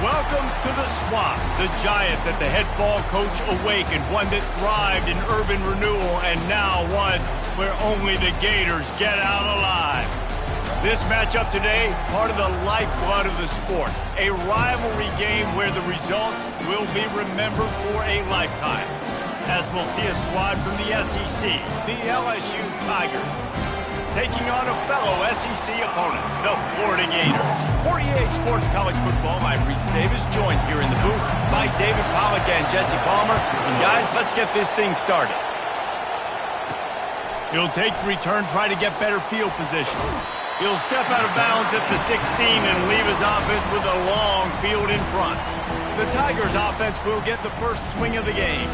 Welcome to the Swamp, the giant that the head ball coach awakened, one that thrived in urban renewal, and now one where only the Gators get out alive. This matchup today, part of the lifeblood of the sport, a rivalry game where the results will be remembered for a lifetime, as we'll see a squad from the SEC, the LSU Tigers, taking on a fellow SEC opponent, the Florida Gators. For EA Sports College Football, I'm Reese Davis, joined here in the booth by David Pollack and Jesse Palmer. And guys, let's get this thing started. He'll take the return, try to get better field position. He'll step out of bounds at the 16 and leave his offense with a long field in front. The Tigers' offense will get the first swing of the game.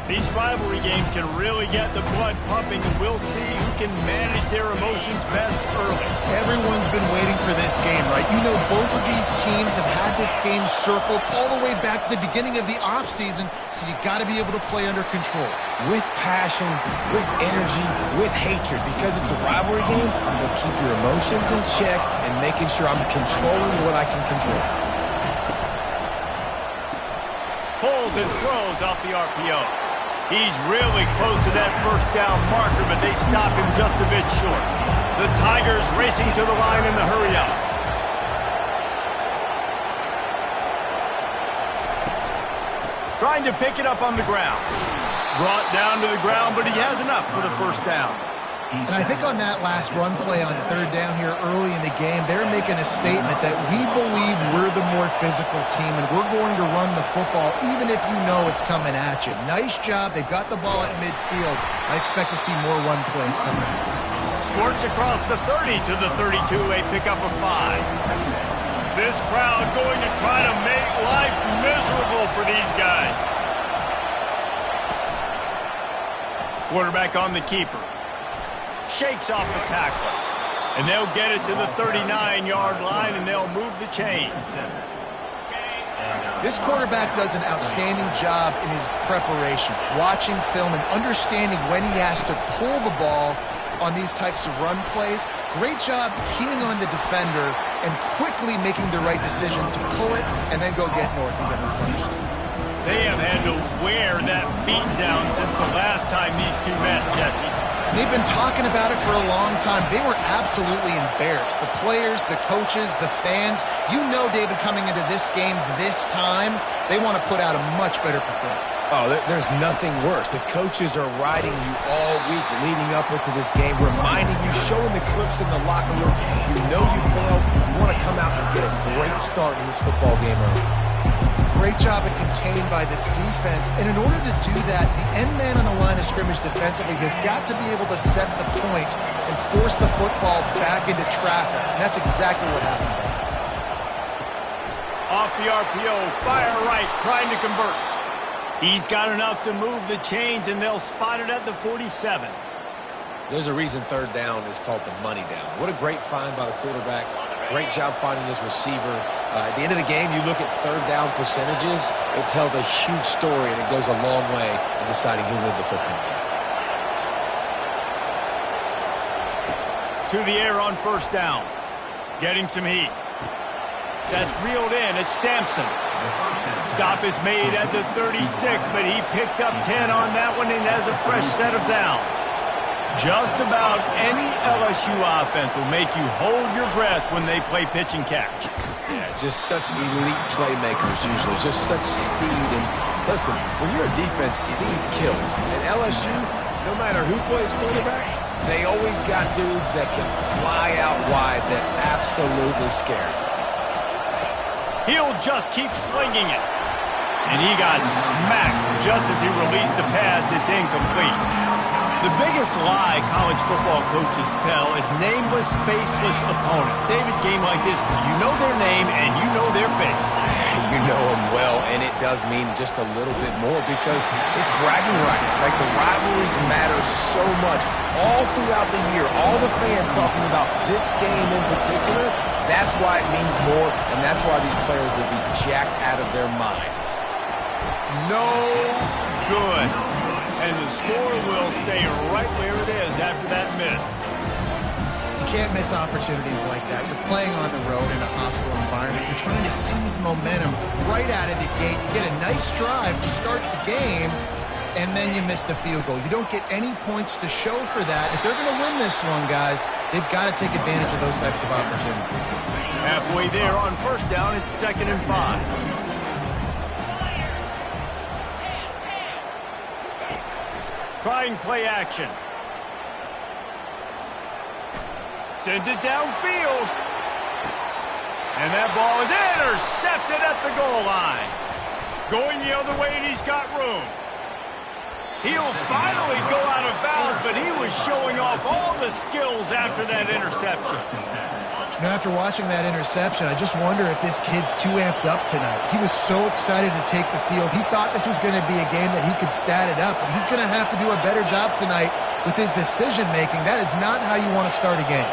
These rivalry games can really get the blood pumping, and we'll see who can manage their emotions best early. Everyone's been waiting for this game, right? You know, both of these teams have had this game circled all the way back to the beginning of the offseason, so you got to be able to play under control. With passion, with energy, with hatred, because it's a rivalry game, I'm going to keep your emotions in check and making sure I'm controlling what I can control. Pulls and throws off the RPO. He's really close to that first down marker, but they stop him just a bit short. The Tigers racing to the line in the hurry-up. Trying to pick it up on the ground. Brought down to the ground, but he has enough for the first down. And I think on that last run play on third down here early in the game, they're making a statement that we believe we're the more physical team and we're going to run the football even if you know it's coming at you. Nice job. They've got the ball at midfield. I expect to see more run plays coming. Squirts across the 30 to the 32, a pickup of 5. This crowd going to try to make life miserable for these guys. Quarterback on the keeper. Shakes off the tackle. And they'll get it to the 39-yard line, and they'll move the chains. This quarterback does an outstanding job in his preparation, watching film and understanding when he has to pull the ball on these types of run plays. Great job keying on the defender and quickly making the right decision to pull it and then go get north and get the first. They have had to wear that beat down since the last time these two met, Jesse. They've been talking about it for a long time. They were absolutely embarrassed. The players, the coaches, the fans. You know, David, coming into this game this time, they want to put out a much better performance. Oh, there's nothing worse. The coaches are riding you all week leading up into this game, reminding you, showing the clips in the locker room. You know you failed. You want to come out and get a great start in this football game early. Great job at contained by this defense. And in order to do that, the end man on the line of scrimmage defensively has got to be able to set the point and force the football back into traffic. And that's exactly what happened there. Off the RPO, fire right, trying to convert. He's got enough to move the chains, and they'll spot it at the 47. There's a reason third down is called the money down. What a great find by the quarterback. Great job finding his receiver. At the end of the game, you look at third down percentages, it tells a huge story, and it goes a long way in deciding who wins a football game. To the air on first down. Getting some heat. That's reeled in. It's Sampson. Stop is made at the 36, but he picked up 10 on that one and has a fresh set of downs. Just about any LSU offense will make you hold your breath when they play pitch and catch. Yeah, just such elite playmakers usually, just such speed. And listen, when you're a defense, speed kills. And LSU, no matter who plays quarterback, they always got dudes that can fly out wide that absolutely scare. He'll just keep slinging it. And he got smacked just as he released the pass. It's incomplete. The biggest lie college football coaches tell is nameless, faceless opponent. David, game like this, you know their name and you know their face. You know them well, and it does mean just a little bit more because it's bragging rights. Like, the rivalries matter so much all throughout the year. All the fans talking about this game in particular, that's why it means more, and that's why these players will be jacked out of their minds. No good. And the score will stay right where it is after that miss. You can't miss opportunities like that. You're playing on the road in a hostile environment. You're trying to seize momentum right out of the gate. You get a nice drive to start the game, and then you miss the field goal. You don't get any points to show for that. If they're going to win this one, guys, they've got to take advantage of those types of opportunities. Halfway there on first down, it's 2nd and 5. Trying play action. Sends it downfield. And that ball is intercepted at the goal line. Going the other way, and he's got room. He'll finally go out of bounds, but he was showing off all the skills after that interception. Now, after watching that interception, I just wonder if this kid's too amped up tonight. He was so excited to take the field. He thought this was going to be a game that he could stat it up, but he's going to have to do a better job tonight with his decision-making. That is not how you want to start a game.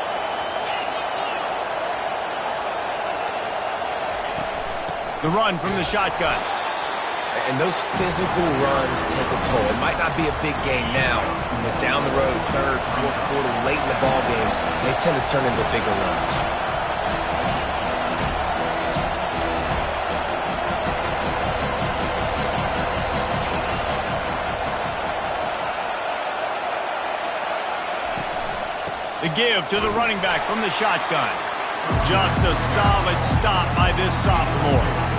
The run from the shotgun. And those physical runs take a toll. It might not be a big game now, but down the road, 3rd, 4th quarter, late in the ball games, they tend to turn into bigger runs. The give to the running back from the shotgun. Just a solid stop by this sophomore.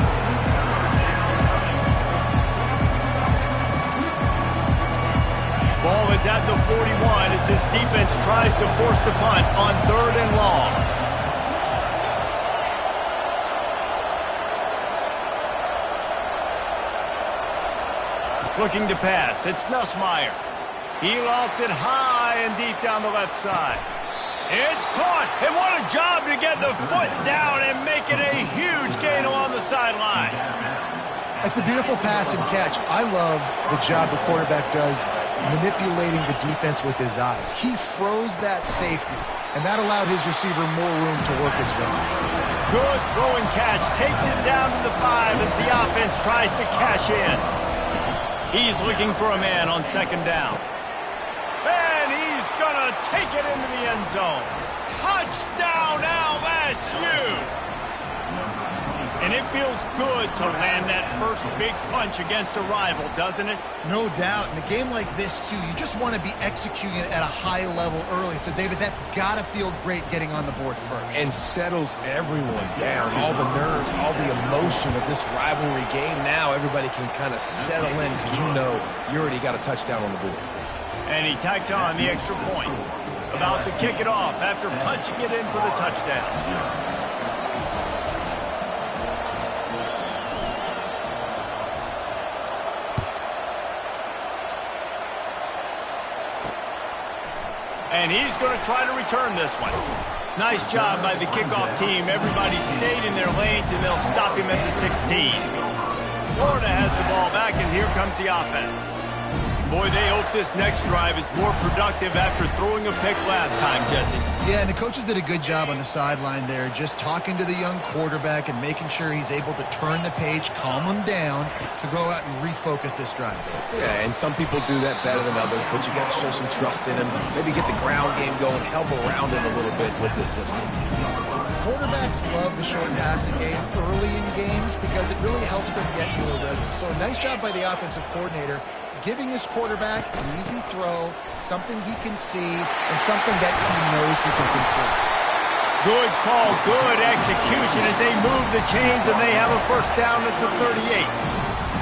Ball is at the 41 as this defense tries to force the punt on 3rd and long. Looking to pass. It's Nussmeier. He lofts it high and deep down the left side. It's caught, and what a job to get the foot down and make it a huge gain along the sideline. It's a beautiful pass and catch. I love the job the quarterback does manipulating the defense with his eyes. He froze that safety, and that allowed his receiver more room to work his run. Good throw and catch. Takes it down to the 5 as the offense tries to cash in. He's looking for a man on 2nd down. And he's going to take it into the end zone. Touchdown LSU! And it feels good to land that first big punch against a rival, doesn't it? No doubt. In a game like this, too, you just want to be executing it at a high level early. So, David, that's got to feel great getting on the board first. And settles everyone down. All the nerves, all the emotion of this rivalry game. Now everybody can kind of settle in because you know you already got a touchdown on the board. And he tacks on the extra point. About to kick it off after punching it in for the touchdown. And he's going to try to return this one. Nice job by the kickoff team. Everybody stayed in their lanes, and they'll stop him at the 16. Florida has the ball back, and here comes the offense. Boy, they hope this next drive is more productive after throwing a pick last time, Jesse. Yeah, and the coaches did a good job on the sideline there, just talking to the young quarterback and making sure he's able to turn the page, calm him down, to go out and refocus this drive. Yeah, and some people do that better than others, but you got to show some trust in him. Maybe get the ground game going, help around him a little bit with this system. Quarterbacks love the short passing game early in games because it really helps them get into a rhythm. So nice job by the offensive coordinator, giving his quarterback an easy throw, something he can see, and something that he knows he can complete. Good call, good execution as they move the chains and they have a first down at the 38.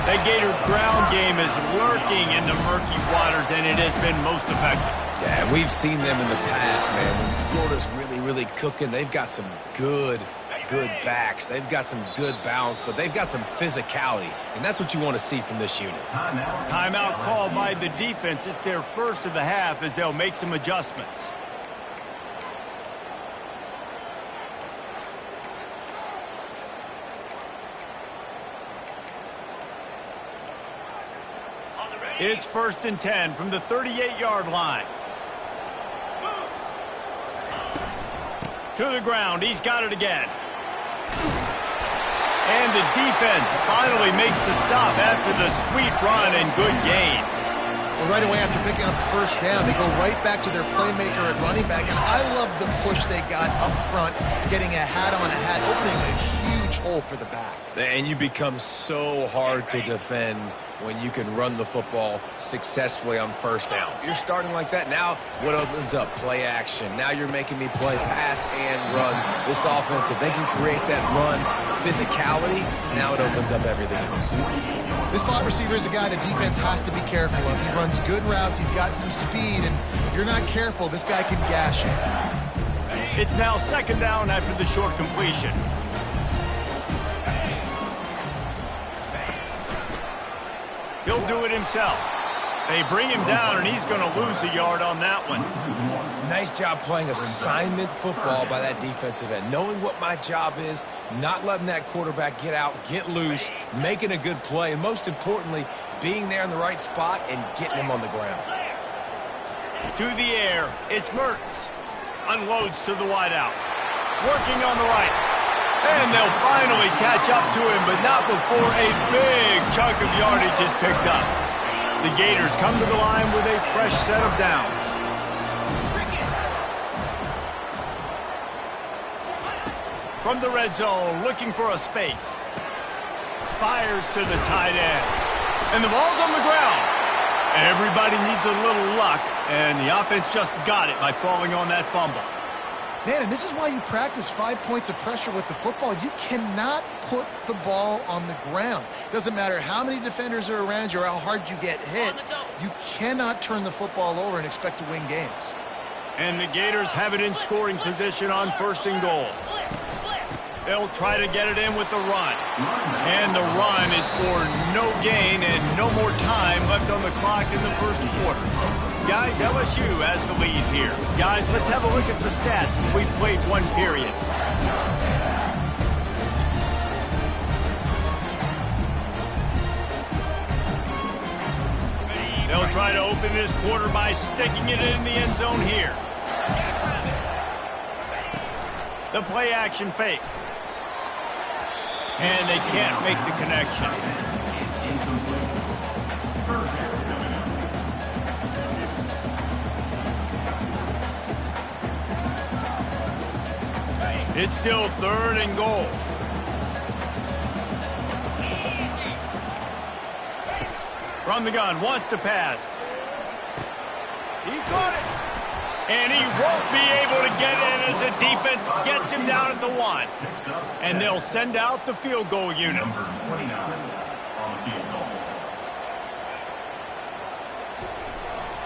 That Gator ground game is lurking in the murky waters, and it has been most effective. Yeah, we've seen them in the past, man. When Florida's really cooking, they've got some good backs. They've got some good balance, but they've got some physicality, and that's what you want to see from this unit. Timeout called by the defense. It's their first of the half as they'll make some adjustments. It's 1st and 10 from the 38-yard line. To the ground. He's got it again. And the defense finally makes the stop after the sweet run and good gain. Well, right away after picking up the first down, they go right back to their playmaker at running back. And I love the push they got up front, getting a hat on a hat, opening a huge hole for the back. And you become so hard to defend when you can run the football successfully on first down. You're starting like that. Now what opens up? Play action. Now you're making me play pass and run. This offense, if they can create that run physicality, now it opens up everything else. This slot receiver is a guy the defense has to be careful of. He runs good routes. He's got some speed, and if you're not careful, this guy can gash you. It's now second down after the short completion. He'll do it himself. They bring him down, and he's going to lose a yard on that one. Nice job playing assignment football by that defensive end. Knowing what my job is, not letting that quarterback get out, get loose, making a good play, and most importantly, being there in the right spot and getting him on the ground. To the air, it's Mertens. Unloads to the wideout. Working on the right. And they'll finally catch up to him, but not before a big chunk of yardage is picked up. The Gators come to the line with a fresh set of downs. From the red zone, looking for a space. Fires to the tight end. And the ball's on the ground. Everybody needs a little luck, and the offense just got it by falling on that fumble. Man, and this is why you practice 5 points of pressure with the football. You cannot put the ball on the ground. Doesn't matter how many defenders are around you or how hard you get hit. You cannot turn the football over and expect to win games. And the Gators have it in scoring position on first and goal. They'll try to get it in with the run. And the run is for no gain and no more time left on the clock in the first quarter. Guys, LSU has the lead here. Guys, let's have a look at the stats as we've played one period. They'll try to open this quarter by sticking it in the end zone here. The play action fake. And they can't make the connection. It's still third and goal. From the gun, wants to pass. He caught it. And he won't be able to get in as the defense gets him down at the 1. And they'll send out the field goal unit.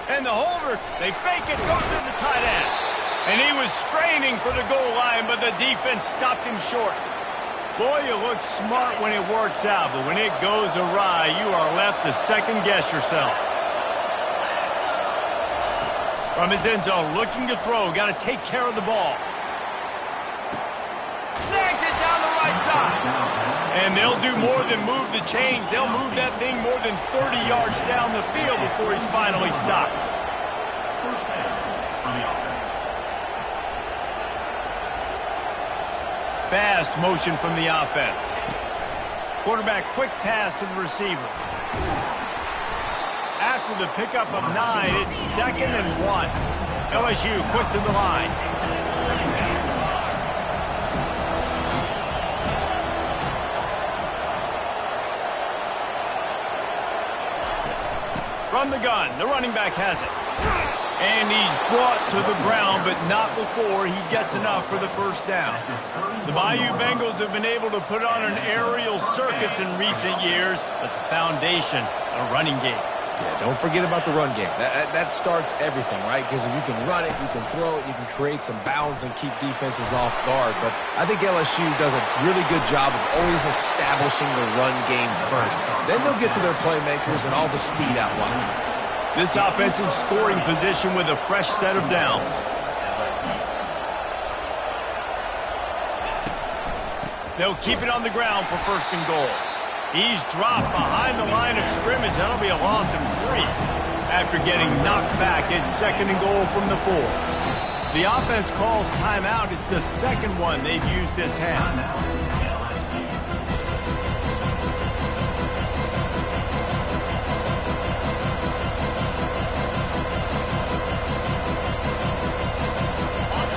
And the holder, they fake it, goes to the tight end. And he was straining for the goal line, but the defense stopped him short. Boy, you look smart when it works out, but when it goes awry, you are left to second-guess yourself. From his end zone, looking to throw, got to take care of the ball. Snags it down the right side. And they'll do more than move the chains. They'll move that thing more than 30 yards down the field before he's finally stopped. Fast motion from the offense. Quarterback quick pass to the receiver. After the pickup of 9, it's 2nd and 1. LSU quick to the line. From the gun, the running back has it. And he's brought to the ground, but not before he gets enough for the first down. The Bayou Bengals have been able to put on an aerial circus in recent years, but the foundation, a running game. Yeah, don't forget about the run game. That starts everything, right? Because if you can run it, you can throw it, you can create some bounds and keep defenses off guard. But I think LSU does a really good job of always establishing the run game first. Then they'll get to their playmakers and all the speed out wide. This offense in scoring position with a fresh set of downs. They'll keep it on the ground for first and goal. He's dropped behind the line of scrimmage. That'll be a loss of 3. After getting knocked back, it's 2nd and goal from the 4. The offense calls timeout. It's the second one they've used this half.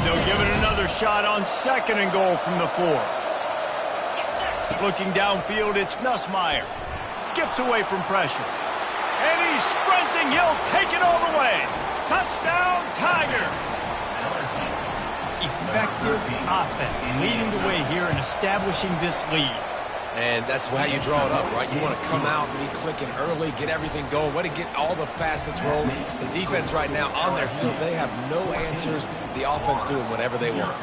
They'll give it another shot on 2nd and goal from the 4. Looking downfield, it's Nussmeier. Skips away from pressure. And he's sprinting. He'll take it all the way. Touchdown, Tigers. Effective offense leading the way here and establishing this lead. And that's how you draw it up, right? You want to come out and be clicking early, get everything going, way to get all the facets rolling. The defense right now on their heels, they have no answers. The offense doing whatever they want.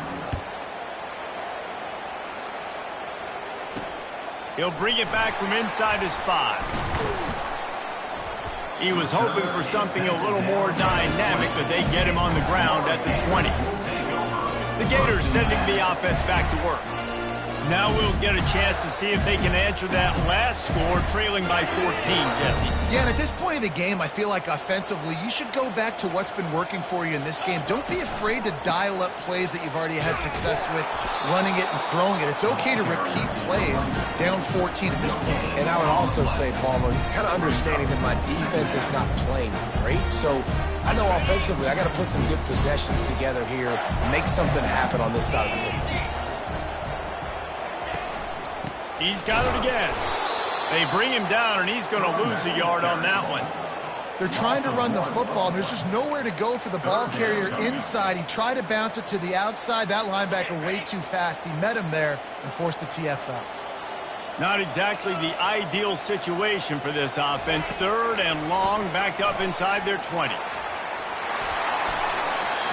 He'll bring it back from inside his 5. He was hoping for something a little more dynamic, but they get him on the ground at the 20. The Gators sending the offense back to work. Now we'll get a chance to see if they can answer that last score, trailing by 14, Jesse. Yeah, and at this point of the game, I feel like offensively, you should go back to what's been working for you in this game. Don't be afraid to dial up plays that you've already had success with, running it and throwing it. It's okay to repeat plays down 14 at this point. And I would also say, Palmer, kind of understanding that my defense is not playing great, so I know offensively I got to put some good possessions together here, make something happen on this side of the football. He's got it again. They bring him down, and he's going to lose a yard on that one. They're trying to run the football, and there's just nowhere to go for the ball carrier inside. He tried to bounce it to the outside. That linebacker way too fast. He met him there and forced the TFL. Not exactly the ideal situation for this offense. 3rd and long, backed up inside their 20.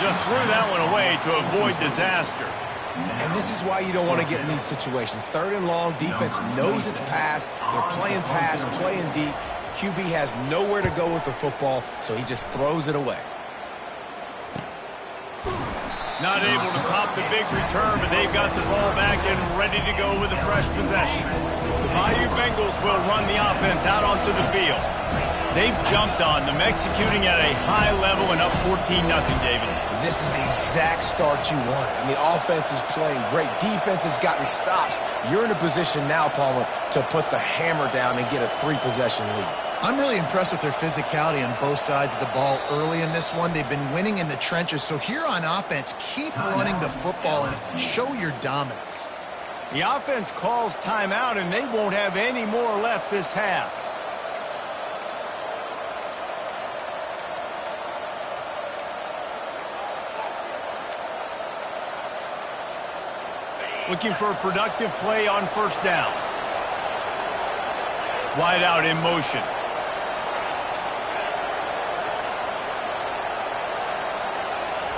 Just threw that one away to avoid disaster. And this is why you don't want to get in these situations. 3rd and long, defense knows it's pass. They're playing pass, playing deep. QB has nowhere to go with the football, so he just throws it away. Not able to pop the big return, but they've got the ball back and ready to go with a fresh possession. The Bayou Bengals will run the offense out onto the field. They've jumped on them, executing at a high level and up 14-0, David. This is the exact start you wanted. I mean, offense is playing great. Defense has gotten stops. You're in a position now, Palmer, to put the hammer down and get a 3-possession lead. I'm really impressed with their physicality on both sides of the ball early in this one. They've been winning in the trenches. So here on offense, keep running the football and show your dominance. The offense calls timeout, and they won't have any more left this half. Looking for a productive play on 1st down. Wide out in motion.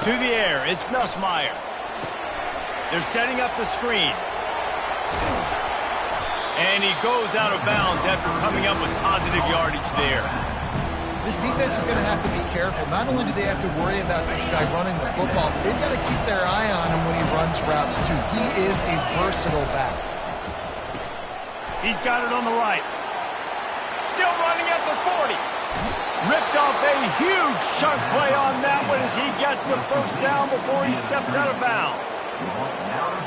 To the air, it's Nussmeier. They're setting up the screen. And he goes out of bounds after coming up with positive yardage there. This defense is going to have to be careful. Not only do they have to worry about this guy running the football, but they've got to keep their eye on him when he runs routes, too. He is a versatile back. He's got it on the right. Still running at the 40. Ripped off a huge chunk play on that one as he gets the 1st down before he steps out of bounds.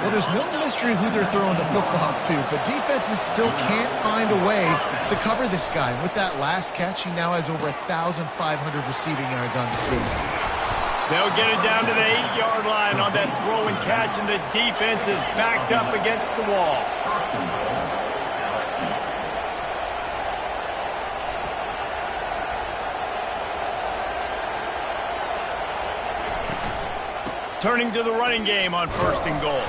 Well, there's no mystery who they're throwing the football to, but defenses still can't find a way to cover this guy. With that last catch, he now has over 1,500 receiving yards on the season. They'll get it down to the 8-yard line on that throw and catch, and the defense is backed up against the wall. Turning to the running game on 1st and goal.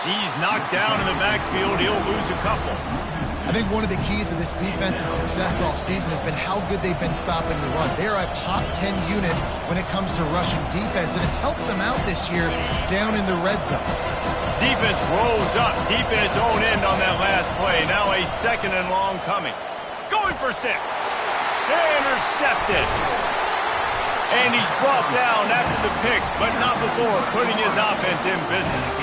He's knocked down in the backfield. He'll lose a couple. I think one of the keys to this defense's success all season has been how good they've been stopping the run. They're a top 10 unit when it comes to rushing defense, and it's helped them out this year down in the red zone. Defense rolls up deep in its own end on that last play. Now a 2nd and long coming. Going for 6. Intercepted. And he's brought down after the pick, but not before putting his offense in business.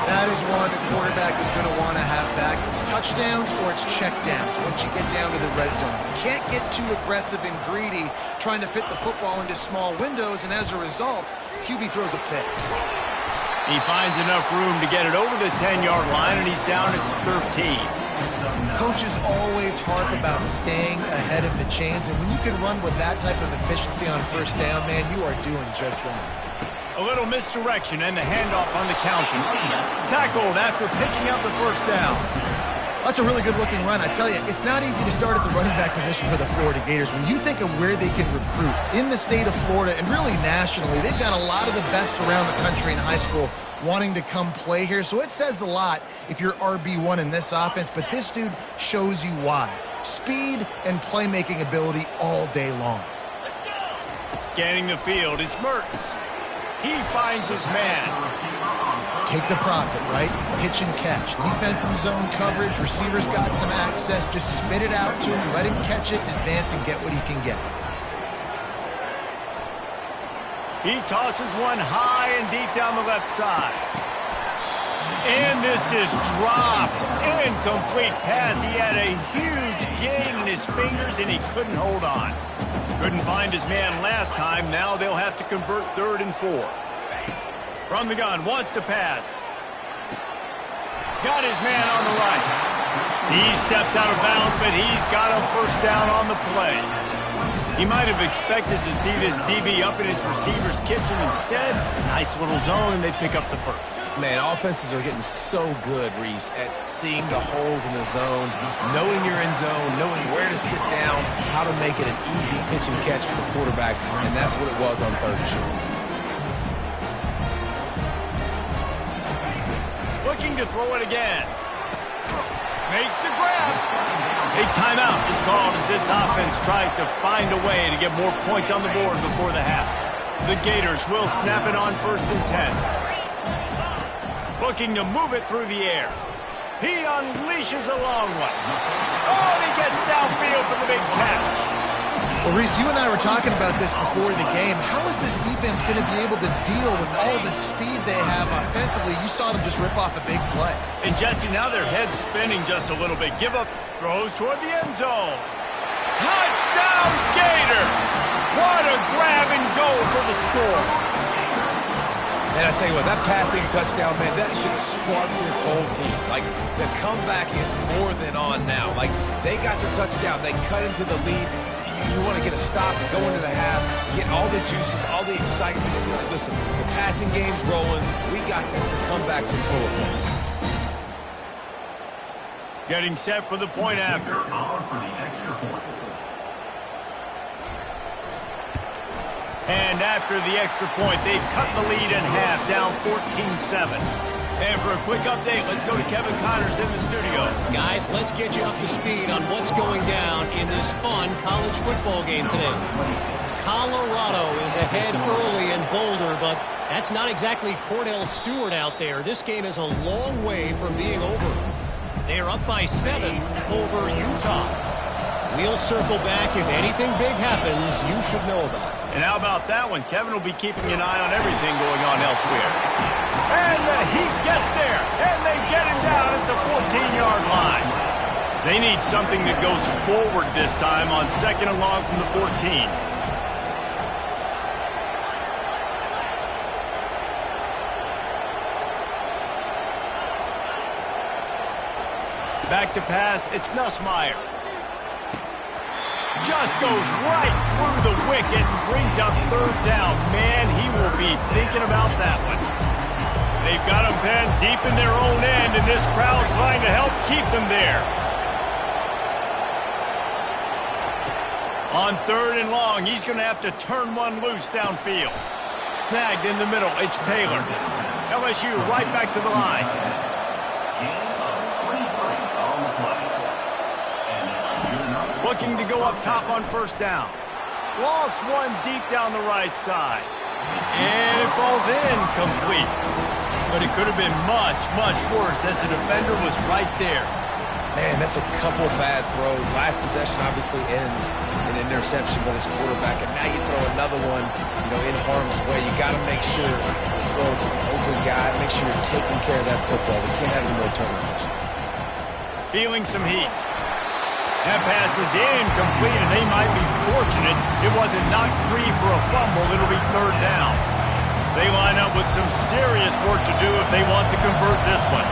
That is one the quarterback is going to want to have back. It's touchdowns or it's checkdowns once you get down to the red zone. You can't get too aggressive and greedy trying to fit the football into small windows, and as a result, QB throws a pick. He finds enough room to get it over the 10-yard line, and he's down at 13. Coaches always harp about staying ahead of the chains, and when you can run with that type of efficiency on 1st down, man, you are doing just that. A little misdirection and the handoff on the counter. Tackled after picking up the 1st down. that's a really good-looking run. I tell you, it's not easy to start at the running back position for the Florida Gators. When you think of where they can recruit in the state of Florida and really nationally, they've got a lot of the best around the country in high school wanting to come play here. So it says a lot if you're RB1 in this offense, but this dude shows you why. Speed and playmaking ability all day long. Scanning the field, it's Mertens. He finds his man. Take the profit, right? Pitch and catch. Defensive zone coverage. Receivers got some access. Just spit it out to him. Let him catch it, advance, and get what he can get. He tosses one high and deep down the left side. And this is dropped. Incomplete pass. He had a huge gain in his fingers, and he couldn't hold on. Couldn't find his man last time. Now they'll have to convert 3rd and 4. From the gun, wants to pass. Got his man on the right. He steps out of bounds, but he's got a first down on the play. He might have expected to see this DB up in his receiver's kitchen. Instead, nice little zone, and they pick up the first. Man, offenses are getting so good, Reese, at seeing the holes in the zone, knowing you're in zone, knowing where to sit down, how to make it an easy pitch and catch for the quarterback, and that's what it was on 3rd and short. Looking to throw it again. Makes the grab. A timeout is called as this offense tries to find a way to get more points on the board before the half. The Gators will snap it on 1st and 10. Looking to move it through the air. He unleashes a long one. Oh, he gets downfield for the big catch. Well, Reese, you and I were talking about this before the game. How is this defense going to be able to deal with all the speed they have offensively? You saw them just rip off a big play. And Jesse, now their head's spinning just a little bit. Give up, throws toward the end zone. Touchdown, Gators! What a grab and go for the score. And I tell you what, that passing touchdown, man, that should spark this whole team. Like, the comeback is more than on now. Like, they got the touchdown. They cut into the lead. You want to get a stop and go into the half, get all the juices, all the excitement. And you're like, listen, the passing game's rolling. We got this. The comeback's in full effect. Getting set for the point after. And after the extra point, they've cut the lead in half, down 14-7. And for a quick update, let's go to Kevin Connors in the studio. Guys, let's get you up to speed on what's going down in this fun college football game today. Colorado is ahead early in Boulder, but that's not exactly Cordell Stewart out there. This game is a long way from being over. They are up by 7 over Utah. We'll circle back. If anything big happens, you should know about it. And how about that one? Kevin will be keeping an eye on everything going on elsewhere. And the Heat gets there, and they get him down at the 14-yard line. They need something that goes forward this time on 2nd and long from the 14. Back to pass, it's Nussmeier. Just goes right through the wicket and brings up 3rd down. Man, he will be thinking about that one. They've got him pinned deep in their own end, and this crowd trying to help keep them there. On 3rd and long, he's going to have to turn one loose downfield. Snagged in the middle, it's Taylor. LSU right back to the line. Looking to go up top on 1st down. Lost one deep down the right side. And it falls in complete. But it could have been much, much worse as the defender was right there. Man, that's a couple bad throws. Last possession obviously ends in an interception by this quarterback, and now you throw another one, in harm's way. You got to make sure you throw it to the open guy. Make sure you're taking care of that football. We can't have any more turnovers. Feeling some heat. That pass is incomplete, and they might be fortunate it wasn't knocked free for a fumble. It'll be 3rd down. They line up with some serious work to do if they want to convert this one.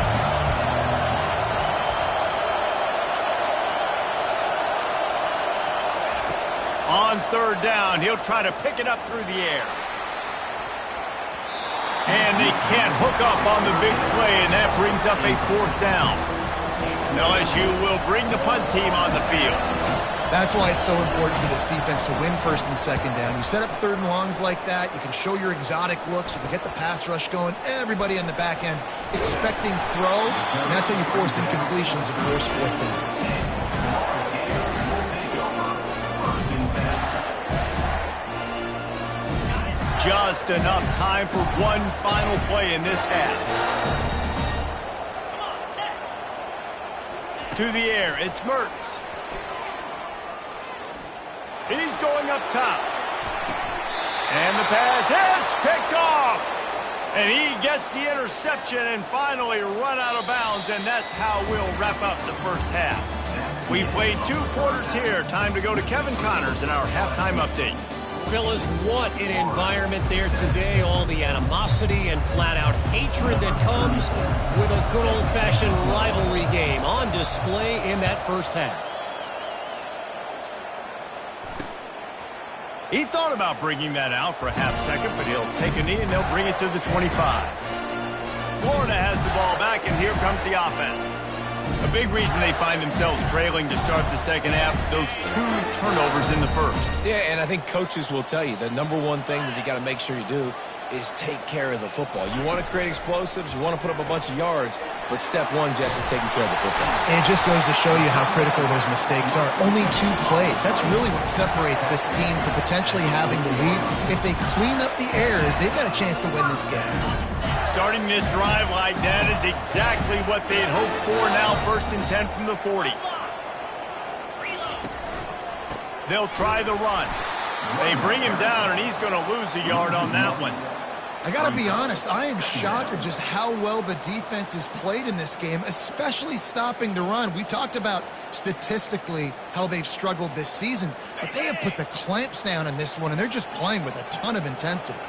On 3rd down, he'll try to pick it up through the air. And they can't hook up on the big play, and that brings up a 4th down. LSU will bring the punt team on the field. That's why it's so important for this defense to win first and second down. You set up third and longs like that, you can show your exotic looks, you can get the pass rush going, everybody on the back end expecting throw, and that's how you force incompletions and force fourth downs. Just enough time for one final play in this half. To the air, it's Mertz. He's going up top. And the pass hits, picked off. And he gets the interception and finally run out of bounds, and that's how we'll wrap up the first half. We played 2 quarters here. Time to go to Kevin Connors in our halftime update. Fellas, what an environment there today. All the animosity and flat-out hatred that comes with a good old-fashioned rivalry game on display in that first half. He thought about bringing that out for a half second, but he'll take a knee and they'll bring it to the 25. Florida has the ball back, and here comes the offense. A big reason they find themselves trailing to start the second half, those 2 turnovers in the first. Yeah, and I think coaches will tell you the number one thing that you got to make sure you do is take care of the football. You want to create explosives, you want to put up a bunch of yards, but step one, Jesse, taking care of the football. And it just goes to show you how critical those mistakes are. Only 2 plays. That's really what separates this team from potentially having the lead. If they clean up the errors, they've got a chance to win this game. Starting this drive like that is exactly what they'd hoped for. Now 1st and 10 from the 40. They'll try the run. They bring him down, and he's going to lose a yard on that one. I got to be honest, I am shocked at just how well the defense has played in this game, especially stopping the run. We talked about statistically how they've struggled this season, but they have put the clamps down in this one, and they're just playing with a ton of intensity.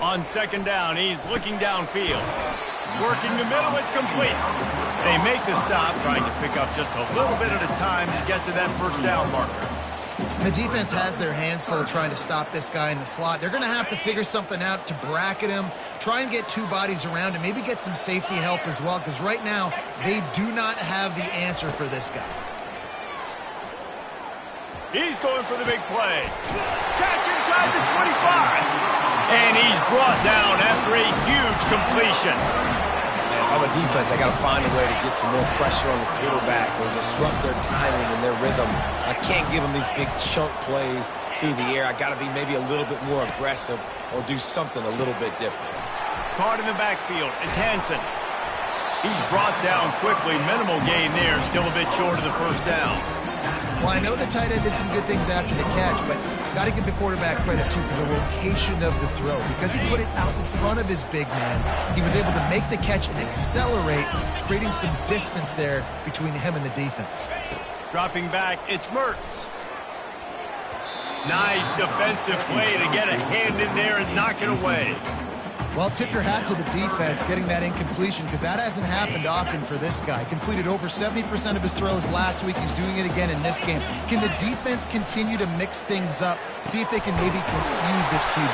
On 2nd down, he's looking downfield. Working the middle, it's complete. They make the stop, trying to pick up just a little bit at a time to get to that 1st down marker. The defense has their hands full trying to stop this guy in the slot. They're going to have to figure something out to bracket him, try and get 2 bodies around him, maybe get some safety help as well, because right now they do not have the answer for this guy. He's going for the big play. Catch inside the 25. And he's brought down after a huge completion. And if I'm a defense, I got to find a way to get some more pressure on the quarterback or disrupt their timing and their rhythm. I can't give them these big chunk plays through the air. I got to be maybe a little bit more aggressive or do something a little bit different. Caught in the backfield. It's Hansen. He's brought down quickly. Minimal gain there. Still a bit short of the 1st down. Well, I know the tight end did some good things after the catch, but got to give the quarterback credit, too, for the location of the throw. Because he put it out in front of his big man, he was able to make the catch and accelerate, creating some distance there between him and the defense. Dropping back, it's Mertz. Nice defensive play to get a hand in there and knock it away. Well, tip your hat to the defense getting that incompletion, because that hasn't happened often for this guy. Completed over 70% of his throws last week. He's doing it again in this game. Can the defense continue to mix things up, see if they can maybe confuse this QB?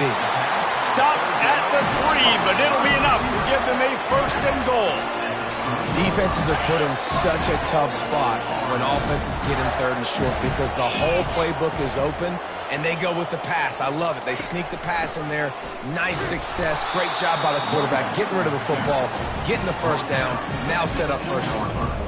Stop at the 3, but it'll be enough to give them a 1st and goal. Defenses are put in such a tough spot when offenses get in 3rd and short because the whole playbook is open and they go with the pass. I love it. They sneak the pass in there. Nice success. Great job by the quarterback getting rid of the football, getting the 1st down, now set up 1st and goal.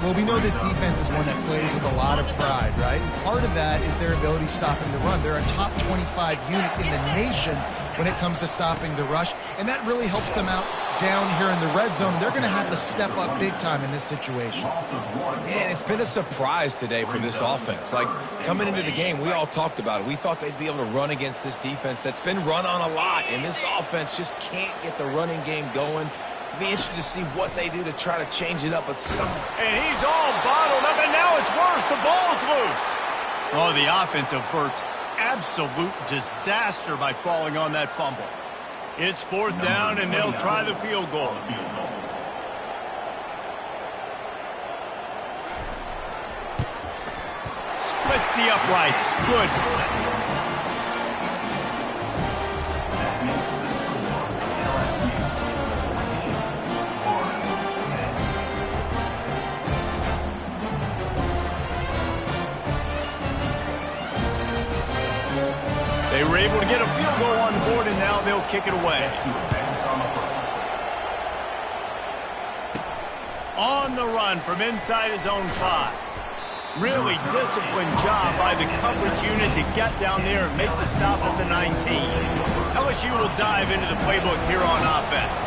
Well, we know this defense is one that plays with a lot of pride, right? Part of that is their ability stopping the run. They're a top 25 unit in the nation when it comes to stopping the rush, and that really helps them out down here in the red zone. They're going to have to step up big time in this situation. And it's been a surprise today for this offense. Like, coming into the game, we all talked about it. We thought they'd be able to run against this defense that's been run on a lot, and this offense just can't get the running game going. Be interested to see what they do to try to change it up at some. And he's all bottled up, and now it's worse. The ball's loose. Oh, the offense averts absolute disaster by falling on that fumble. It's 4th down, and they'll try the field goal. Splits the uprights. Good. able to get a field goal on the board, and now they'll kick it away. On the run from inside his own 5. Really disciplined job by the coverage unit to get down there and make the stop at the 19. LSU will dive into the playbook here on offense.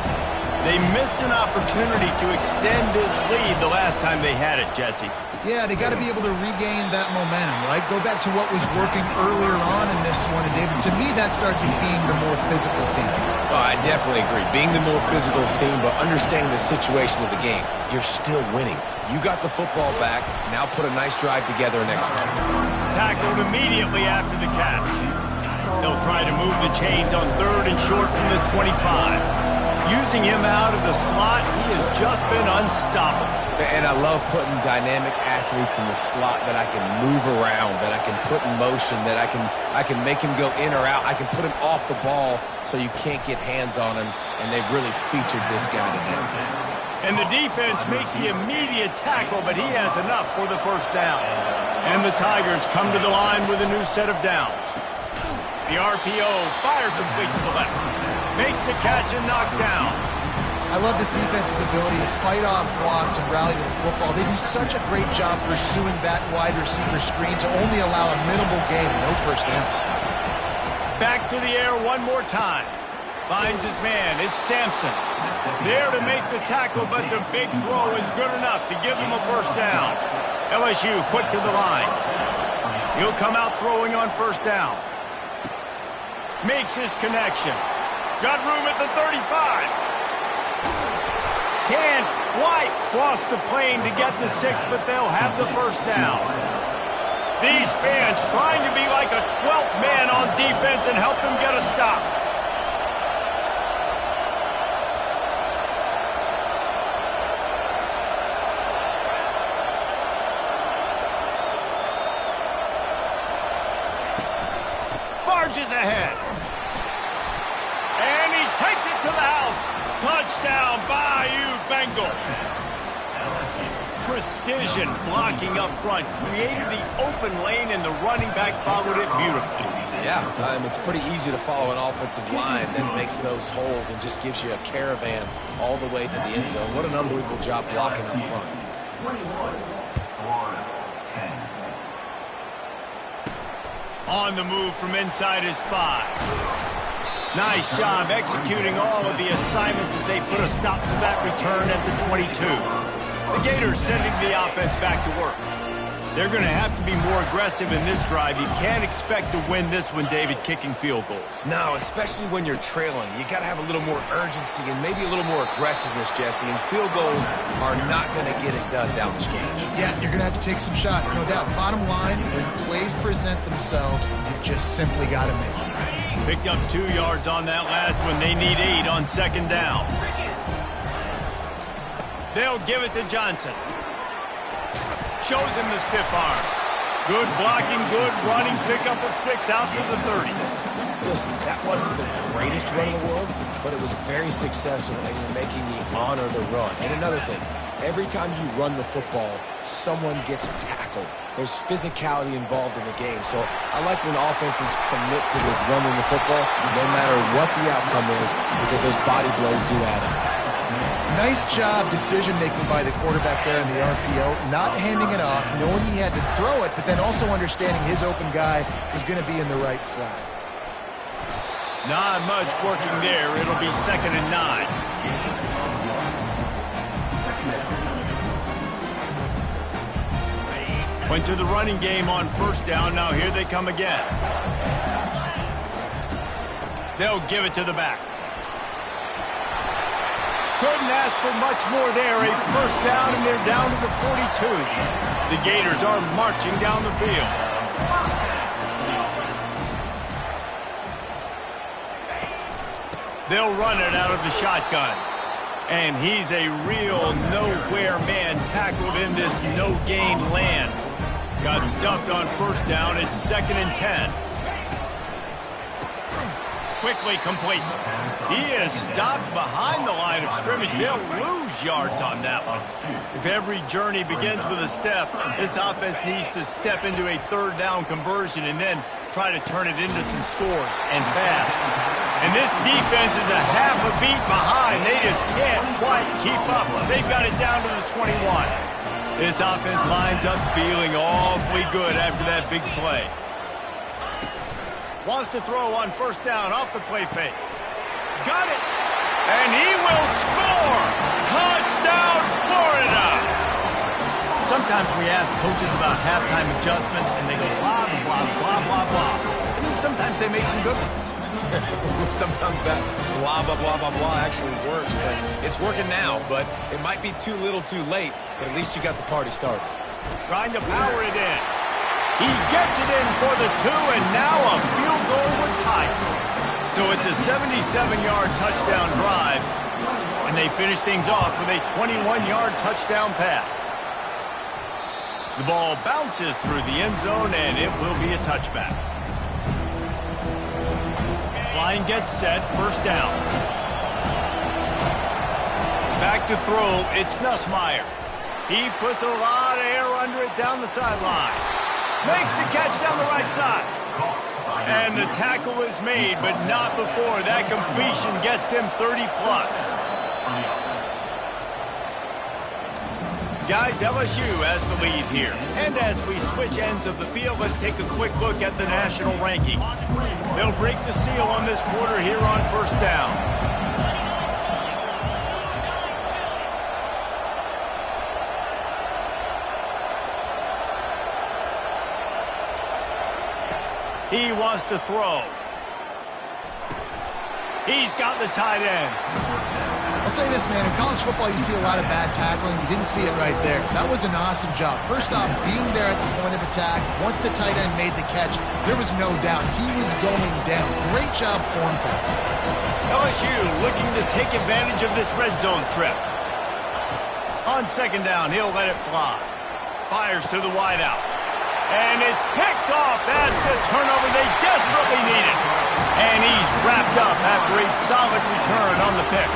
They missed an opportunity to extend this lead the last time they had it, Jesse. Yeah, they got to be able to regain that momentum, right? Go back to what was working earlier on in this one. And, David, to me, that starts with being the more physical team. Oh, I definitely agree. Being the more physical team, but understanding the situation of the game. You're still winning. You got the football back. Now put a nice drive together and execute. Tackled immediately after the catch. They'll try to move the chains on 3rd and short from the 25. Using him out of the slot, he has just been unstoppable. And I love putting dynamic athletes in the slot that I can move around, that I can put in motion, that I can make him go in or out. I can put him off the ball so you can't get hands on him, and they've really featured this guy today. And the defense makes the immediate tackle, but he has enough for the first down. And the Tigers come to the line with a new set of downs. The RPO fired complete to the left. Makes the catch and knocked down. I love this defense's ability to fight off blocks and rally with the football. They do such a great job pursuing that wide receiver screen to only allow a minimal gain and no first down. Back to the air one more time. Finds his man. It's Sampson. There to make the tackle, but the big throw is good enough to give them a first down. LSU quick to the line. He'll come out throwing on first down. Makes his connection. Got room at the 35. Can't quite cross the plane to get the 6, but they'll have the first down. These fans trying to be like a 12th man on defense and help them get a stop. Barges ahead. And he takes it to the house. Touchdown, Bayou Bengals. Precision blocking up front created the open lane, and the running back followed it beautifully. Yeah, it's pretty easy to follow an offensive line that makes those holes and just gives you a caravan all the way to the end zone. What an unbelievable job blocking up front. On the move from inside his 5. Nice job executing all of the assignments as they put a stop to that return at the 22. The Gators sending the offense back to work. They're going to have to be more aggressive in this drive. You can't expect to win this one, David, kicking field goals. No, especially when you're trailing. You got to have a little more urgency and maybe a little more aggressiveness, Jesse. And field goals are not going to get it done down the stretch. Yeah, you're going to have to take some shots, no doubt. Bottom line, when plays present themselves, you just simply got to make them. Picked up 2 yards on that last one. They need 8 on second down. They'll give it to Johnson. Shows him the stiff arm. Good blocking, good running. Pickup of 6 out to the 30. Listen, that wasn't the greatest run in the world, but it was very successful, and you're making me honor the run. And another thing, every time you run the football, someone gets tackled. There's physicality involved in the game. So I like when offenses commit to the running the football, no matter what the outcome is, because those body blows do add up. Nice job decision-making by the quarterback there in the RPO, not handing it off, knowing he had to throw it, but then also understanding his open guy was going to be in the right flat. Not much working there. It'll be 2nd and 9. Went to the running game on first down. Now here they come again. They'll give it to the back. Couldn't ask for much more there. A first down, and they're down to the 42. The Gators are marching down the field. They'll run it out of the shotgun. And he's a real nowhere man tackled in this no-gain land. Got stuffed on first down. It's 2nd and 10. quickly complete. He is stopped behind the line of scrimmage. They'll lose yards on that one. If every journey begins with a step, this offense needs to step into a third down conversion and then try to turn it into some scores, and fast. And this defense is a half a beat behind. They just can't quite keep up. They've got it down to the 21. This offense lines up feeling awfully good after that big play. Wants to throw on first down off the play fake. Got it. And he will score. Touchdown, Florida. Sometimes we ask coaches about halftime adjustments, and they go blah, blah, blah, blah, blah. And then sometimes they make some good ones. Sometimes that blah, blah, blah, blah, blah actually works, but it's working now. But it might be too little too late, but at least you got the party started. Trying to power it in. He gets it in for the 2, and now a field goal would tie it. So it's a 77-yard touchdown drive, and they finish things off with a 21-yard touchdown pass. The ball bounces through the end zone, and it will be a touchback. Line gets set, first down. Back to throw, it's Nussmeier. He puts a lot of air under it down the sideline. Makes the catch down the right side. And the tackle is made, but not before that completion gets them 30+. Guys, LSU has the lead here. And as we switch ends of the field, let's take a quick look at the national rankings. They'll break the seal on this quarter here on first down. He wants to throw. He's got the tight end. I'll say this, man. In college football, you see a lot of bad tackling. You didn't see it right there. That was an awesome job. First off, being there at the point of attack. Once the tight end made the catch, there was no doubt he was going down. Great job form tackle. LSU looking to take advantage of this red zone trip. On second down, he'll let it fly. Fires to the wideout. And it's picked off. That's the turnover they desperately needed. And he's wrapped up after a solid return on the pick.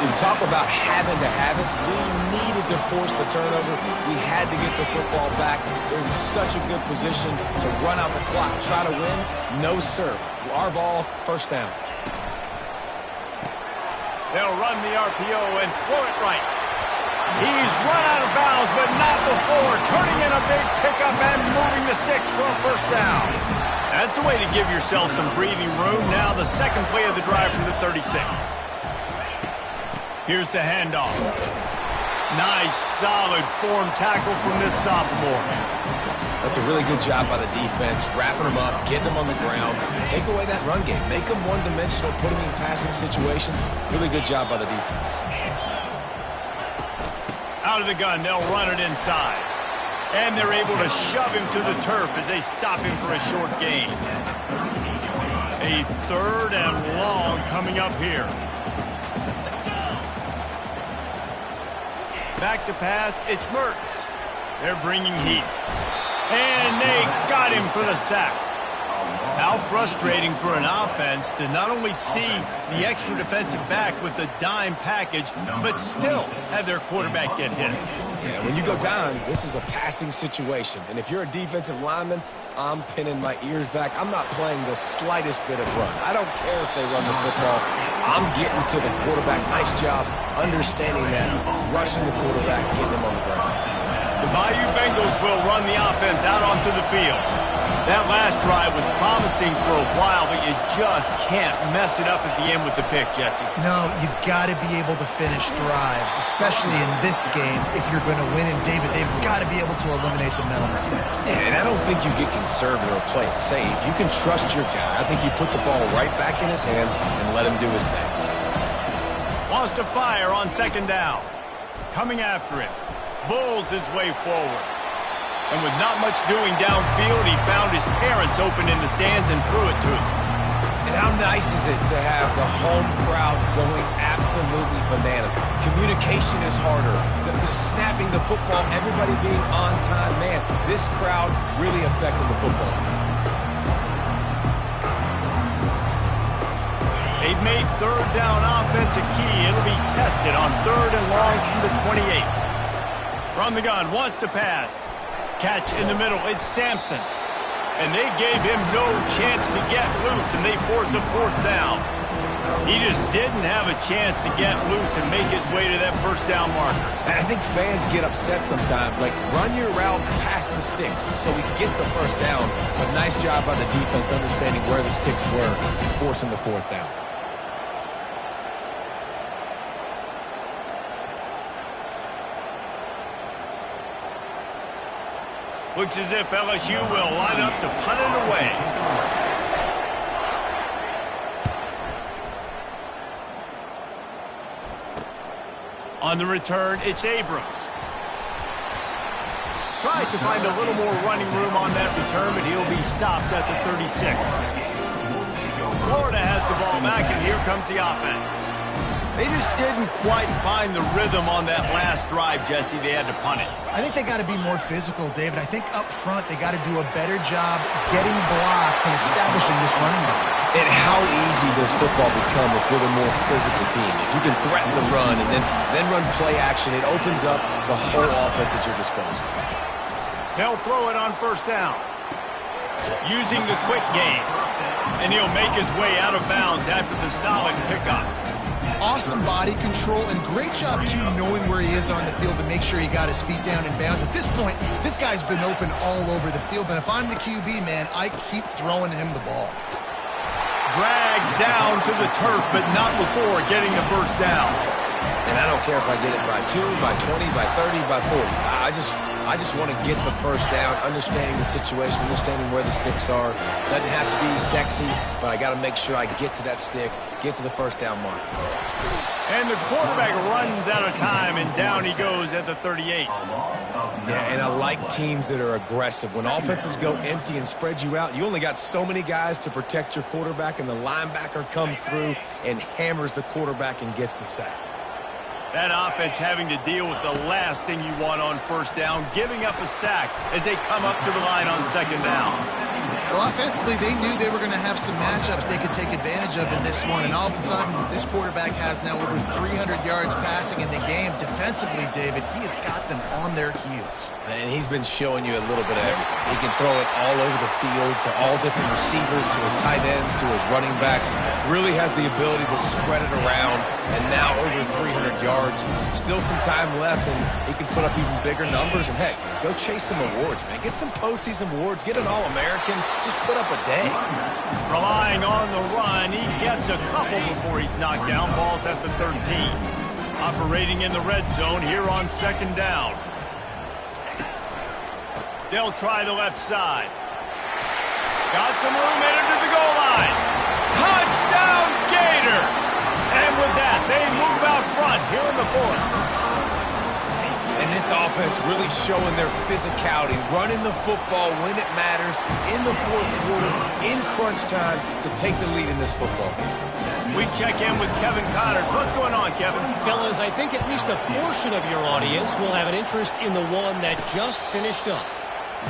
Dude, talk about having to have it. We needed to force the turnover. We had to get the football back. They're in such a good position to run out the clock, try to win. No, sir. Our ball, first down. They'll run the RPO and throw it right. He's run out of bounds, but not before turning in a big pickup and moving the sticks for a first down. That's the way to give yourself some breathing room. Now the second play of the drive from the 36. Here's the handoff. Nice, solid form tackle from this sophomore. That's a really good job by the defense, wrapping them up, getting them on the ground, take away that run game, make them one-dimensional, put them in passing situations. Really good job by the defense. Out of the gun, they'll run it inside. And they're able to shove him to the turf as they stop him for a short gain. A third and long coming up here. Back to pass, it's Mertz. They're bringing heat. And they got him for the sack. How frustrating for an offense to not only see the extra defensive back with the dime package, but still have their quarterback get hit. Yeah, when you go down, this is a passing situation. And if you're a defensive lineman, I'm pinning my ears back. I'm not playing the slightest bit of run. I don't care if they run the football. I'm getting to the quarterback. Nice job understanding that, rushing the quarterback, getting him on the ground. The Bayou Bengals will run the offense out onto the field. That last drive was promising for a while, but you just can't mess it up at the end with the pick, Jesse. No, you've got to be able to finish drives, especially in this game. If you're going to win, and David, they've got to be able to eliminate the mental mistakes. Yeah, and I don't think you get conservative or play it safe. You can trust your guy. I think you put the ball right back in his hands and let him do his thing. Wants to fire on second down. Coming after it. Bulls his way forward. And with not much doing downfield, he found his parents open in the stands and threw it to him. And how nice is it to have the home crowd going absolutely bananas? Communication is harder. The snapping the football, everybody being on time. Man, this crowd really affected the football. They've made third down offense a key. It'll be tested on 3rd and long from the 28. From the gun, wants to pass. Catch in the middle, it's Sampson. And they gave him no chance to get loose, and they force a 4th down. He just didn't have a chance to get loose and make his way to that first down marker. And I think fans get upset sometimes, like run your route past the sticks so we get the first down. But nice job by the defense understanding where the sticks were, forcing the 4th down. Looks as if LSU will line up to punt it away. On the return, it's Abrams. Tries to find a little more running room on that return, but he'll be stopped at the 36. Florida has the ball back, and here comes the offense. They just didn't quite find the rhythm on that last drive, Jesse. They had to punt it. I think they got to be more physical, David. I think up front they got to do a better job getting blocks and establishing this running game. And how easy does football become if you're the more physical team? If you can threaten the run and then run play action, it opens up the whole offense at your disposal. They'll throw it on 1st down. Using the quick game. And he'll make his way out of bounds after the solid pickup. Awesome body control and great job, too, knowing where he is on the field to make sure he got his feet down in bounds. At this point, this guy's been open all over the field. And if I'm the QB, man, I keep throwing him the ball. Dragged down to the turf, but not before getting the first down. And I don't care if I get it by 2, by 20, by 30, by 40. I just want to get the first down, understanding the situation, understanding where the sticks are. Doesn't have to be sexy, but I got to make sure I get to that stick, get to the first down mark. And the quarterback runs out of time, and down he goes at the 38. Yeah, and I like teams that are aggressive. When offenses go empty and spread you out, you only got so many guys to protect your quarterback, and the linebacker comes through and hammers the quarterback and gets the sack. That offense having to deal with the last thing you want on 1st down, giving up a sack as they come up to the line on 2nd down. Well, offensively, they knew they were going to have some matchups they could take advantage of in this one, and all of a sudden, this quarterback has now over 300 yards passing in the game. Defensively, David, he has got them on their heels. And he's been showing you a little bit of everything. He can throw it all over the field to all different receivers, to his tight ends, to his running backs. Really has the ability to spread it around, and now over 300 yards. Still some time left, and he can put up even bigger numbers. And, hey, go chase some awards, man. Get some postseason awards. Get an All-American. Just put up a day. Relying on the run, he gets a couple before he's knocked down. Ball's at the 13. Operating in the red zone here on 2nd down. They'll try the left side. Got some room headed to the goal line. Touchdown, Gator! And with that, they move out front here in the 4th. And this offense really showing their physicality, running the football when it matters, in the 4th quarter, in crunch time, to take the lead in this football game. We check in with Kevin Connors. What's going on, Kevin? Fellas, I think at least a portion of your audience will have an interest in the one that just finished up.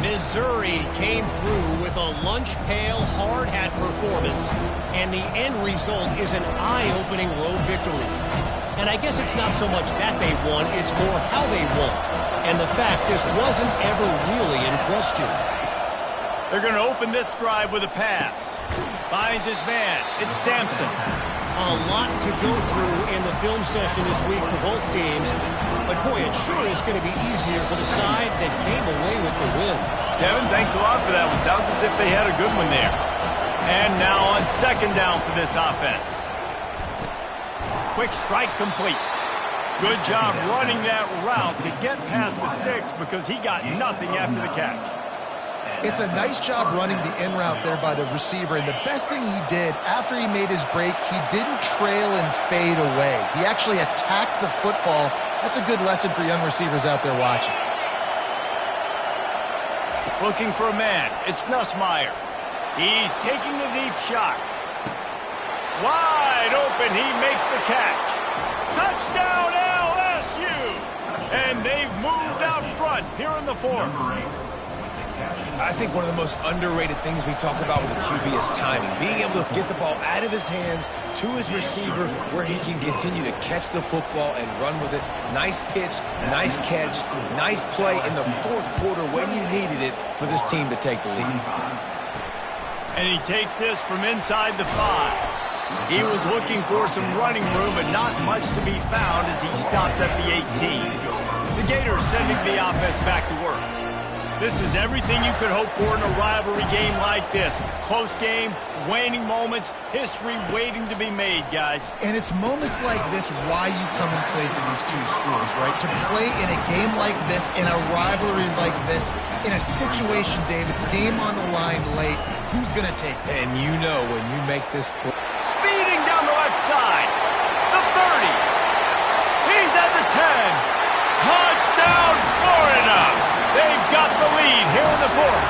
Missouri came through with a lunch pail hard hat performance, and the end result is an eye-opening road victory. And I guess it's not so much that they won, it's more how they won. And the fact this wasn't ever really in question. They're going to open this drive with a pass. Finds his man. It's Sampson. A lot to go through in the film session this week for both teams. But boy, it sure is going to be easier for the side that came away with the win. Kevin, thanks a lot for that one. Sounds as if they had a good one there. And now on 2nd down for this offense. Quick strike complete. Good job running that route to get past the sticks because he got nothing after the catch. It's a nice job running the in route there by the receiver, and the best thing he did after he made his break, he didn't trail and fade away. He actually attacked the football. That's a good lesson for young receivers out there watching. Looking for a man. It's Nussmeier. He's taking the deep shot. Wide open, he makes the catch. Touchdown, LSU! And they've moved out front here in the 4th. I think one of the most underrated things we talk about with a QB is timing. Being able to get the ball out of his hands to his receiver where he can continue to catch the football and run with it. Nice pitch, nice catch, nice play in the fourth quarter when you needed it for this team to take the lead. And he takes this from inside the 5. He was looking for some running room, but not much to be found as he stopped at the 18. The Gators sending the offense back to work. This is everything you could hope for in a rivalry game like this. Close game, waning moments, history waiting to be made, guys. And it's moments like this why you come and play for these two schools, right? To play in a game like this, in a rivalry like this, in a situation, David, game on the line late, who's going to take it? And you know when you make this play. Speeding down the left side. The 30. He's at the 10. Touchdown, Florida. They've got the lead here in the fourth.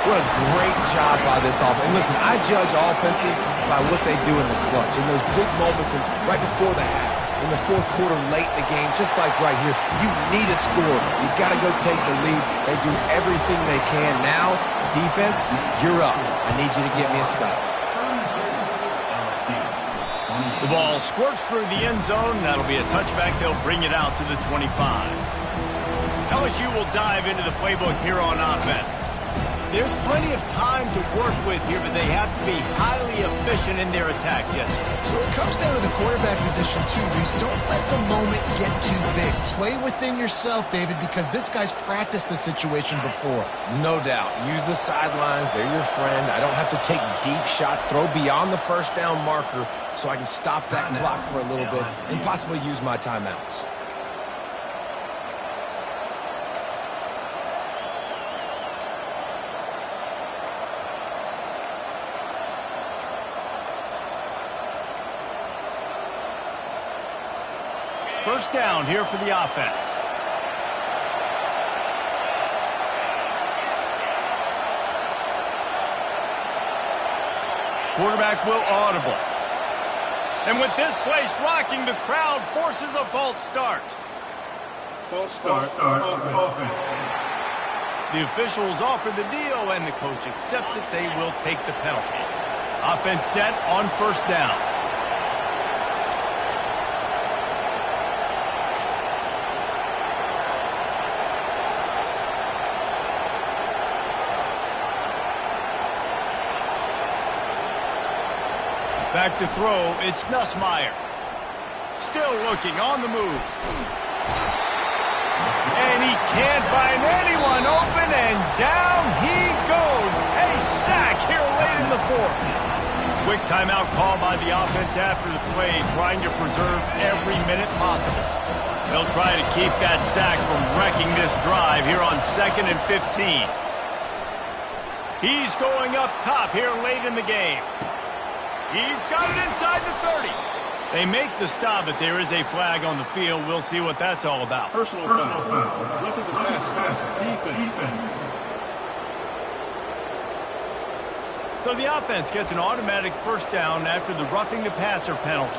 What a great job by this offense. And listen, I judge offenses by what they do in the clutch, in those big moments and right before the half, in the fourth quarter, late in the game, just like right here. You need a score. You got to go take the lead. They do everything they can. Now, defense, you're up. I need you to get me a stop. The ball squirts through the end zone. That'll be a touchback. They'll bring it out to the 25. LSU will dive into the playbook here on offense. There's plenty of time to work with here, but they have to be highly efficient in their attack, Jesse. So it comes down to the quarterback position, too, Reese. Don't let the moment get too big. Play within yourself, David, because this guy's practiced the situation before. No doubt. Use the sidelines. They're your friend. I don't have to take deep shots. Throw beyond the first down marker so I can stop that clock for a little bit and possibly use my timeouts. First down here for the offense. Quarterback will audible. And with this place rocking, the crowd forces a false start. False start. Offense. The officials offer the deal, and the coach accepts it. They will take the penalty. Offense set on first down. Back to throw, it's Nussmeier. Still looking on the move. And he can't find anyone open, and down he goes. A sack here late in the fourth. Quick timeout call by the offense after the play, trying to preserve every minute possible. They'll try to keep that sack from wrecking this drive here on 2nd and 15. He's going up top here late in the game. He's got it inside the 30. They make the stop, but there is a flag on the field. We'll see what that's all about. Personal foul. Roughing the passer. Defense. So the offense gets an automatic first down after the roughing the passer penalty.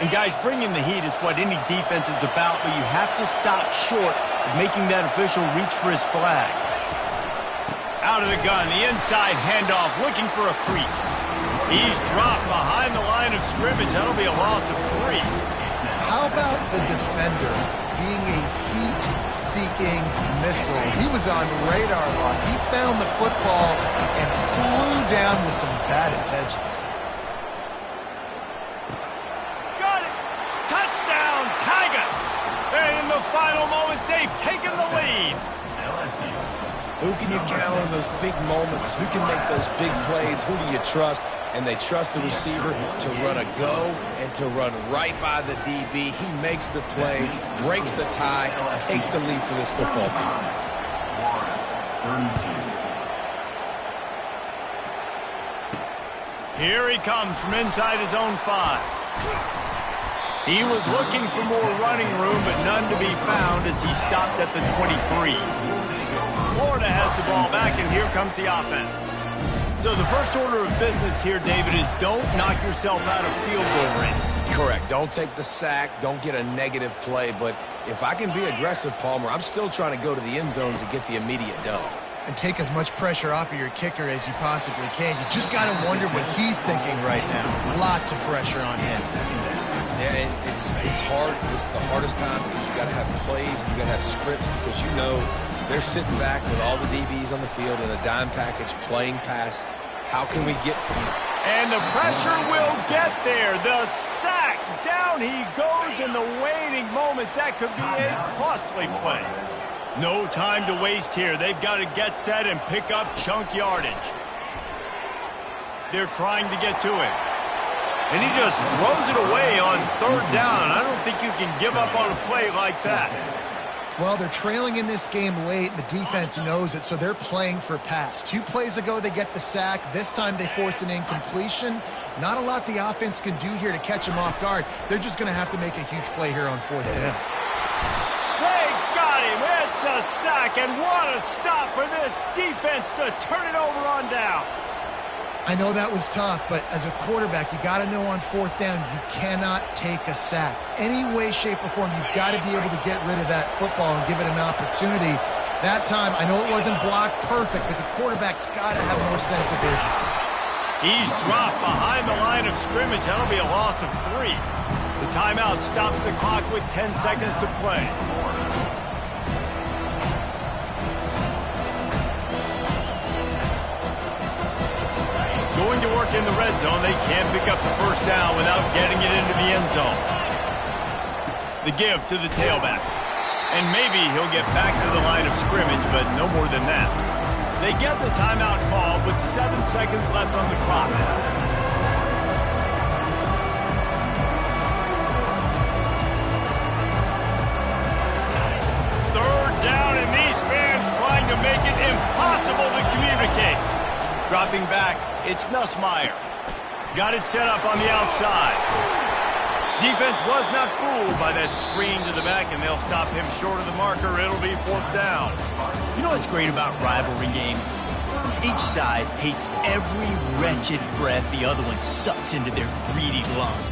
And guys, bringing the heat is what any defense is about, but you have to stop short of making that official reach for his flag. Out of the gun, the inside handoff, looking for a crease. He's dropped behind the line of scrimmage. That'll be a loss of 3. How about the defender being a heat-seeking missile? He was on radar lock. He found the football and flew down with some bad intentions. The final moments, they've taken the lead. Who can you count on those big moments? Who can make those big plays? Who do you trust? And they trust the receiver to run a go and to run right by the DB. He makes the play, breaks the tie, takes the lead for this football team. Here he comes from inside his own 5. He was looking for more running room, but none to be found as he stopped at the 23. Florida has the ball back, and here comes the offense. So the first order of business here, David, is don't knock yourself out of field goal range. Correct. Don't take the sack. Don't get a negative play. But if I can be aggressive, Palmer, I'm still trying to go to the end zone to get the immediate dub. And take as much pressure off of your kicker as you possibly can. You just got to wonder what he's thinking right now. Lots of pressure on him. Yeah, and it's hard. This is the hardest time because you got to have plays, you got to have scripts because you know they're sitting back with all the DBs on the field in a dime package playing pass. How can we get from it? And the pressure will get there. The sack. Down he goes in the waning moments. That could be a costly play. No time to waste here. They've got to get set and pick up chunk yardage. They're trying to get to it. And he just throws it away on third down. I don't think you can give up on a play like that. Well, they're trailing in this game late. The defense knows it, so they're playing for pass. 2 plays ago, they get the sack. This time, they force an incompletion. Not a lot the offense can do here to catch them off guard. They're just going to have to make a huge play here on fourth down. They got him. It's a sack, and what a stop for this defense to turn it over on downs. I know that was tough, but as a quarterback, you got to know on fourth down, you cannot take a sack. Any way, shape, or form, you've got to be able to get rid of that football and give it an opportunity. That time, I know it wasn't blocked perfect, but the quarterback's got to have more sense of urgency. He's dropped behind the line of scrimmage. That'll be a loss of 3. The timeout stops the clock with 10 seconds to play. Going to work in the red zone. They can't pick up the first down without getting it into the end zone. The give to the tailback. And maybe he'll get back to the line of scrimmage, but no more than that. They get the timeout call with 7 seconds left on the clock. Third down, and these fans trying to make it impossible to communicate. Dropping back, it's Nussmeier. Got it set up on the outside. Defense was not fooled by that screen to the back, and they'll stop him short of the marker. It'll be fourth down. You know what's great about rivalry games? Each side hates every wretched breath the other one sucks into their greedy lungs.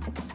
it.